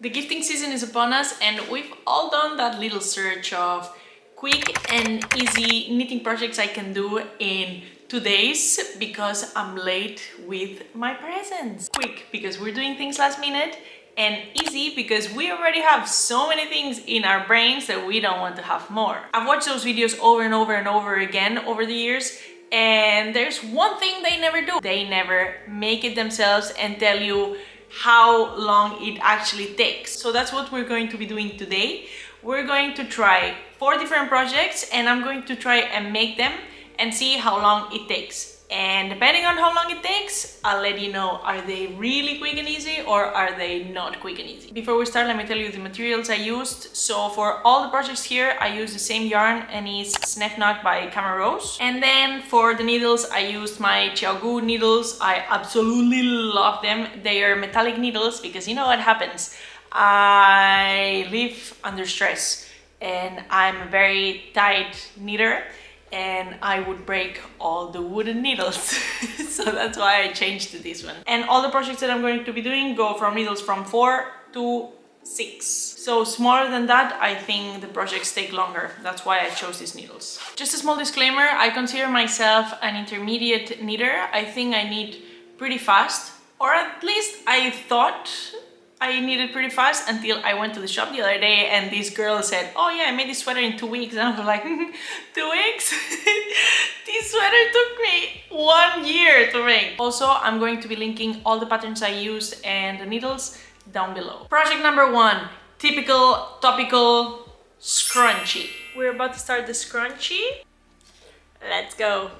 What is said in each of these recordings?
The gifting season is upon us, and we've all done that little search of quick and easy knitting projects I can do in 2 days because I'm late with my presents. Quick because we're doing things last minute, and easy because we already have so many things in our brains that we don't want to have more. I've watched those videos over and over and over again over the years, and there's one thing they never do. They never make it themselves and tell you how long it actually takes. So that's what we're going to be doing today. We're going to try 4 different projects, and I'm going to try and make them and see how long it takes. And depending on how long it takes, I'll let you know, are they really quick and easy or are they not quick and easy? Before we start, let me tell you the materials I used. So for all the projects here, I used the same yarn, and it's Snefnak by Camera Rose. And then for the needles, I used my Xiaogu needles. I absolutely love them. They are metallic needles because you know what happens. I live under stress and I'm a very tight knitter, and I would break all the wooden needles. So that's why I changed to this one. And all the projects that I'm going to be doing go from needles from 4 to 6. So smaller than that, I think the projects take longer. That's why I chose these needles. Just a small disclaimer, I consider myself an intermediate knitter. I think I knit pretty fast, or at least I thought I knitted pretty fast until I went to the shop the other day and this girl said, oh yeah, I made this sweater in 2 weeks. And I was like, 2 weeks? This sweater took me 1 year to make. Also, I'm going to be linking all the patterns I used and the needles down below. Project number 1, typical topical scrunchie. We're about to start the scrunchie. Let's go.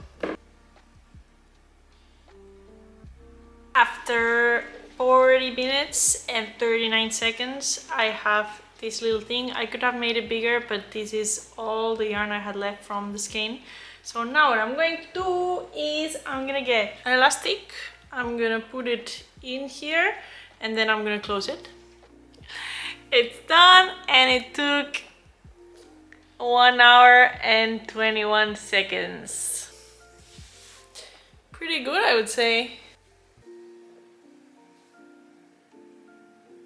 After 40 minutes and 39 seconds, I have this little thing. I could have made it bigger, but this is all the yarn I had left from the skein. So now what I'm going to do is I'm gonna get an elastic, I'm gonna put it in here, and then I'm gonna close it. It's done, and it took 1 hour and 21 seconds. Pretty good, I would say.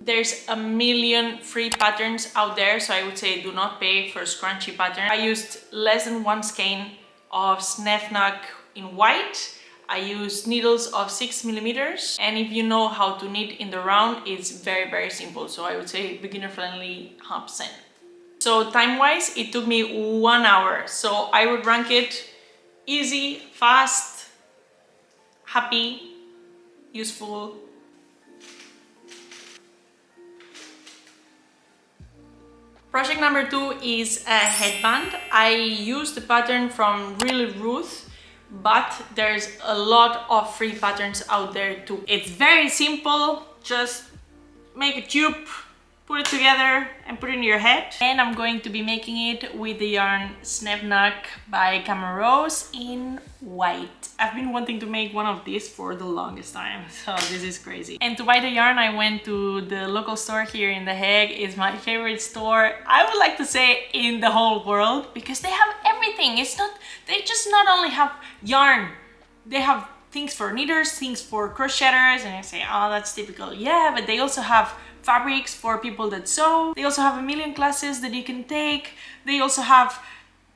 There's a million free patterns out there, so I would say do not pay for a scrunchie pattern. I used less than 1 skein of Snefnak in white. I used needles of 6 millimeters, and if you know how to knit in the round, it's very, very simple. So I would say beginner friendly 100%. So time-wise, it took me 1 hour. So I would rank it easy, fast, happy, useful. Project number 2 is a headband. I used the pattern from Really Ruth, but there's a lot of free patterns out there too. It's very simple, just make a tube, put it together and put it in your head. And I'm going to be making it with the yarn Snefnak by Camera Rose in white. I've been wanting to make one of these for the longest time, so this is crazy. And to buy the yarn, I went to the local store here in The Hague. It's my favorite store, I would like to say, in the whole world, because they have everything. They just not only have yarn, they have things for knitters, things for crocheters, and I say, oh, that's typical. Yeah, but they also have fabrics for people that sew. They also have a million classes that you can take. They also have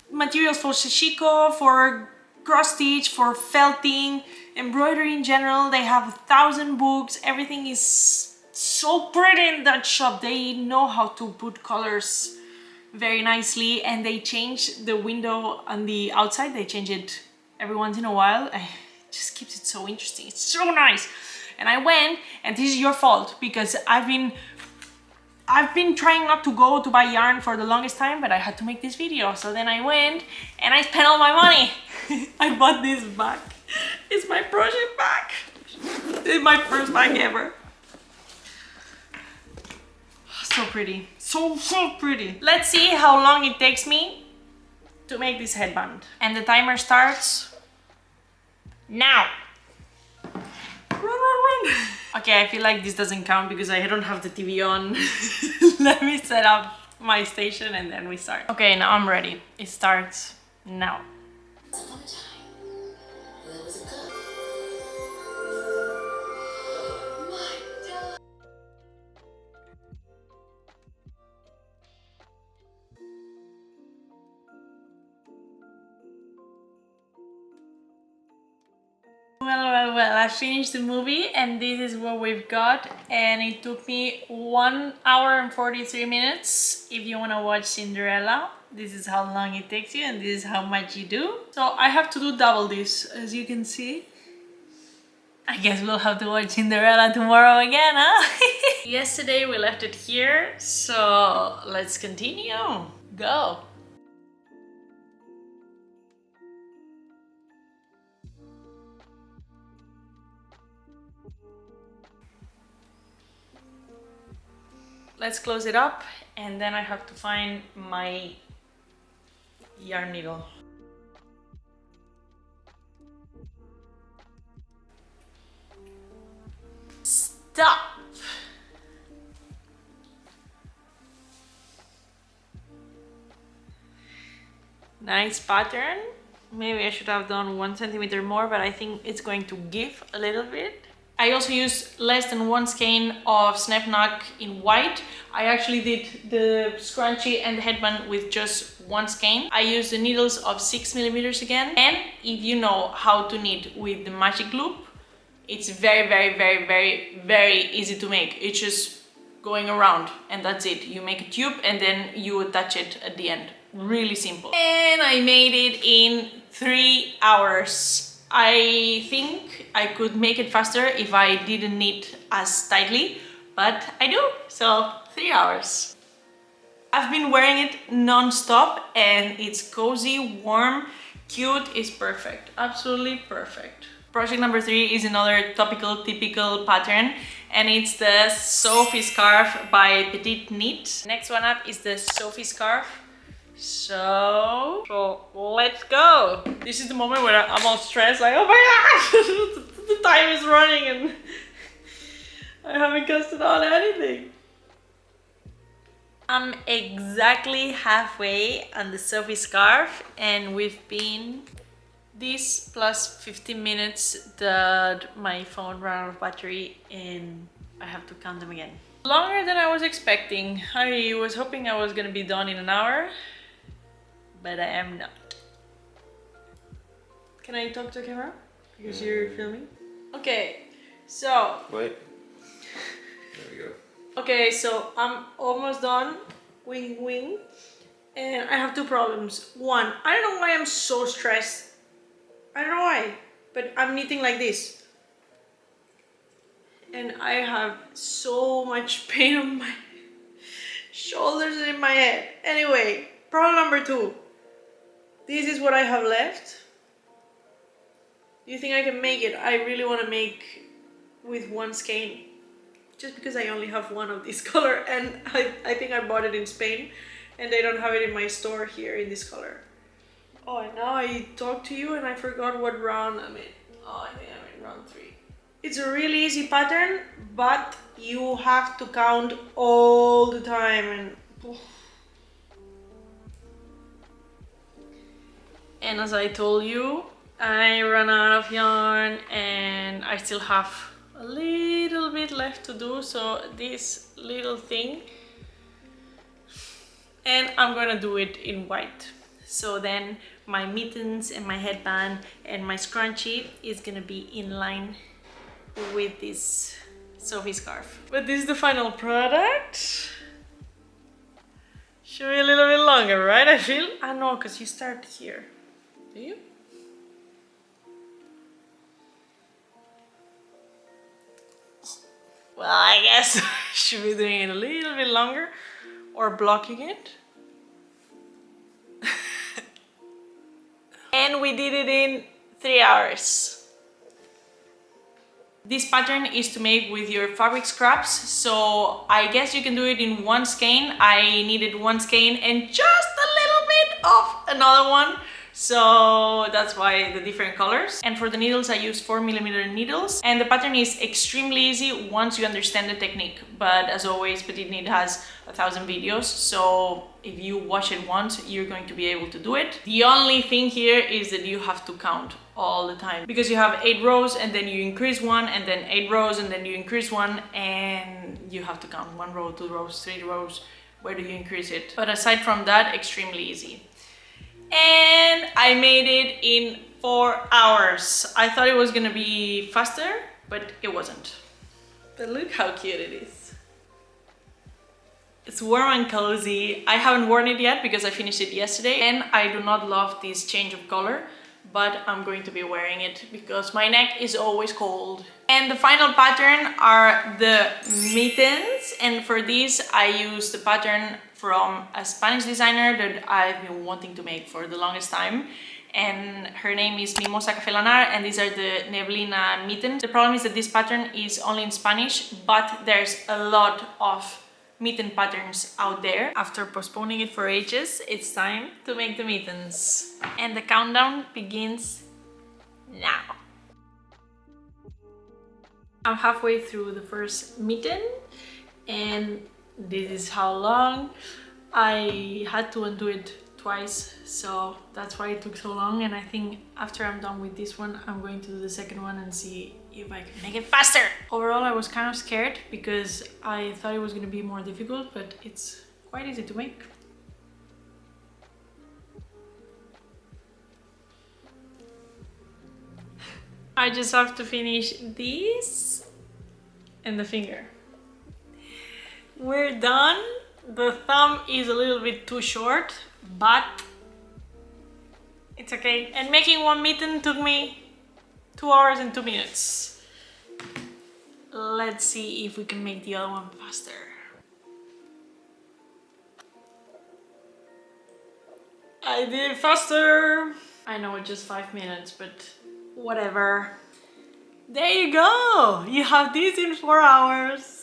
materials for sashiko, for cross stitch, for felting, embroidery in general. They have 1,000 books. Everything is so pretty in that shop. They know how to put colors very nicely, and they change the window on the outside. They change it every once in a while. It just keeps it so interesting. It's so nice. And I went, and this is your fault, because I've been trying not to go to buy yarn for the longest time, but I had to make this video. So then I went and I spent all my money. I bought this bag. It's my project bag. It's my first bag ever. So pretty. So pretty. Let's see how long it takes me to make this headband. And the timer starts now. Run. Okay, I feel like this doesn't count because I don't have the TV on. Let me set up my station and then we start. Okay, now I'm ready. It starts now. well, I finished the movie and this is what we've got, and it took me 1 hour and 43 minutes. If you want to watch Cinderella, this is how long it takes you and this is how much you do. So I have to do double this, as you can see. I guess we'll have to watch Cinderella tomorrow again, huh? Yesterday we left it here, so let's continue. Go! Let's close it up, and then I have to find my yarn needle. Stop! Nice pattern. Maybe I should have done 1 centimeter more, but I think it's going to give a little bit. I also used less than 1 skein of snap knock in white. I actually did the scrunchie and the headband with just 1 skein. I used the needles of 6 millimeters again. And if you know how to knit with the magic loop, it's very easy to make. It's just going around and that's it. You make a tube and then you attach it at the end. Really simple. And I made it in 3 hours. I think I could make it faster if I didn't knit as tightly, but I do, so 3 hours. I've been wearing it non-stop and it's cozy, warm, cute, it's perfect, absolutely perfect. Project number 3 is another typical pattern, and it's the Sophie scarf by Petite Knit. Next one up is the Sophie scarf. So let's go. This is the moment where I'm all stressed, like, oh my god, the time is running and I haven't casted on anything. I'm exactly halfway on the Sophie scarf, and we've been this plus 15 minutes that my phone ran out of battery and I have to count them again. Longer than I was expecting. I was hoping I was gonna be done in an hour, but I am not. Can I talk to the camera? Because you're filming? Okay, so... Wait. There we go. Okay, so I'm almost done. Wing, wing. And I have 2 problems. One, I don't know why I'm so stressed. I don't know why, but I'm knitting like this. And I have so much pain on my shoulders and in my head. Anyway, problem number 2. This is what I have left. Do you think I can make it? I really want to make with 1 skein. Just because I only have 1 of this color, and I think I bought it in Spain and they don't have it in my store here in this color. Oh, and now I talked to you and I forgot what round I'm in. Oh, I think I'm in round 3. It's a really easy pattern, but you have to count all the time and... And as I told you, I ran out of yarn and I still have a little bit left to do, so this little thing, and I'm gonna do it in white. So then my mittens and my headband and my scrunchie is gonna be in line with this Sophie scarf. But this is the final product. Should be a little bit longer, right? I feel? I know, because you start here. Do you? Well, I guess I should be doing it a little bit longer or blocking it. And we did it in 3 hours. This pattern is to make with your fabric scraps, so I guess you can do it in 1 skein. I needed 1 skein and just a little bit of another one. So that's why the different colors. And for the needles, I use 4mm needles. And the pattern is extremely easy once you understand the technique. But as always, Petite Knit has 1,000 videos. So if you watch it once, you're going to be able to do it. The only thing here is that you have to count all the time. Because you have 8 rows and then you increase 1 and then 8 rows and then you increase 1 and you have to count 1 row, 2 rows, 3 rows. Where do you increase it? But aside from that, extremely easy. And I made it in 4 hours. I thought it was gonna be faster, but it wasn't. But look how cute it is. It's warm and cozy. I haven't worn it yet because I finished it yesterday, and I do not love this change of color, but I'm going to be wearing it because my neck is always cold. And the final pattern are the mittens, and for these I use the pattern from a Spanish designer that I've been wanting to make for the longest time, and her name is Mimosa Café Lanar, and these are the Neblina mittens. The problem is that this pattern is only in Spanish, but there's a lot of mitten patterns out there. After postponing it for ages, it's time to make the mittens. And the countdown begins now. I'm halfway through the first mitten, and this is how long. I had to undo it twice, so that's why it took so long, and I think after I'm done with this one, I'm going to do the second one and see if I can make it faster. Overall, I was kind of scared because I thought it was going to be more difficult, but it's quite easy to make. I just have to finish this and the finger. We're done. The thumb is a little bit too short, but it's okay. And making one mitten took me 2 hours and 2 minutes. Let's see if we can make the other one faster. I did it faster. I know it's just 5 minutes, but whatever. There you go. You have these in 4 hours.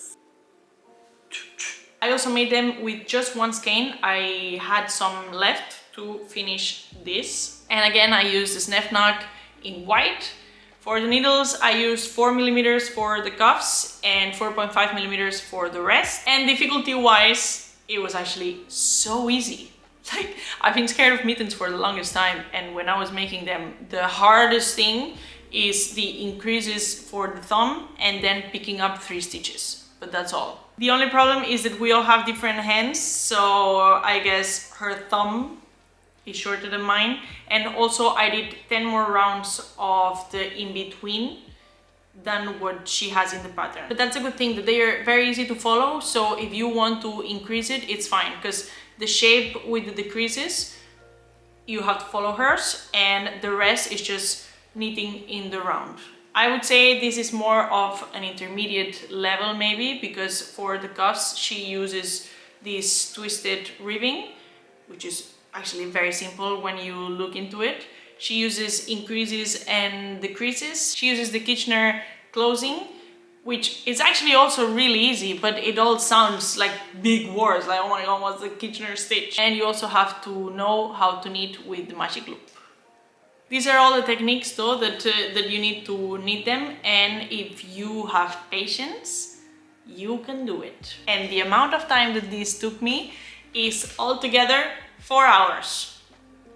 I also made them with just one skein. I had some left to finish this. And again, I used the Snefnak in white. For the needles, I used 4 millimeters for the cuffs and 4.5 millimeters for the rest. And difficulty-wise, it was actually so easy. Like, I've been scared of mittens for the longest time, and when I was making them, the hardest thing is the increases for the thumb and then picking up 3 stitches. But that's all. The only problem is that we all have different hands, so I guess her thumb is shorter than mine. And also I did 10 more rounds of the in-between than what she has in the pattern. But that's a good thing, that they are very easy to follow, so if you want to increase it, it's fine, because the shape with the decreases, you have to follow hers, and the rest is just knitting in the round. I would say this is more of an intermediate level maybe, because for the cuffs she uses this twisted ribbing, which is actually very simple when you look into it. She uses increases and decreases. She uses the Kitchener closing, which is actually also really easy, but it all sounds like big words, like, oh my god, what's the Kitchener stitch? And you also have to know how to knit with the magic loop. These are all the techniques though that you need to knit them, and if you have patience, you can do it. And the amount of time that this took me is altogether 4 hours.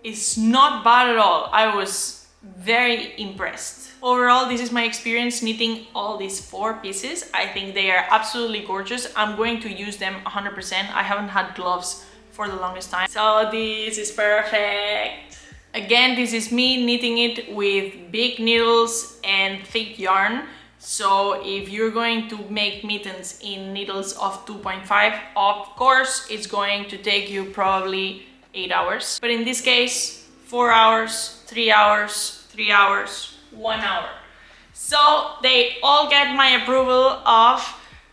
It's not bad at all. I was very impressed. Overall, this is my experience knitting all these 4 pieces. I think they are absolutely gorgeous. I'm going to use them 100%. I haven't had gloves for the longest time, so this is perfect. Again, this is me knitting it with big needles and thick yarn. So if you're going to make mittens in needles of 2.5, of course it's going to take you probably 8 hours. But in this case, 4 hours, 3 hours, 3 hours, 1 hour. So they all get my approval of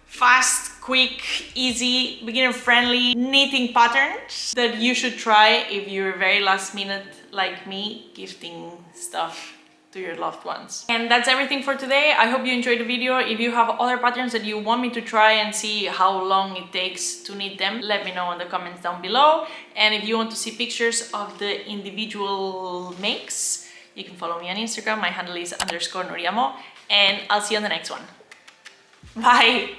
fast, quick, easy, beginner-friendly knitting patterns that you should try if you're very last minute like me, gifting stuff to your loved ones. And that's everything for today. I hope you enjoyed the video. If you have other patterns that you want me to try and see how long it takes to knit them, let me know in the comments down below. And if you want to see pictures of the individual makes, you can follow me on Instagram. My handle is _Noriamo, and I'll see you on the next one. Bye!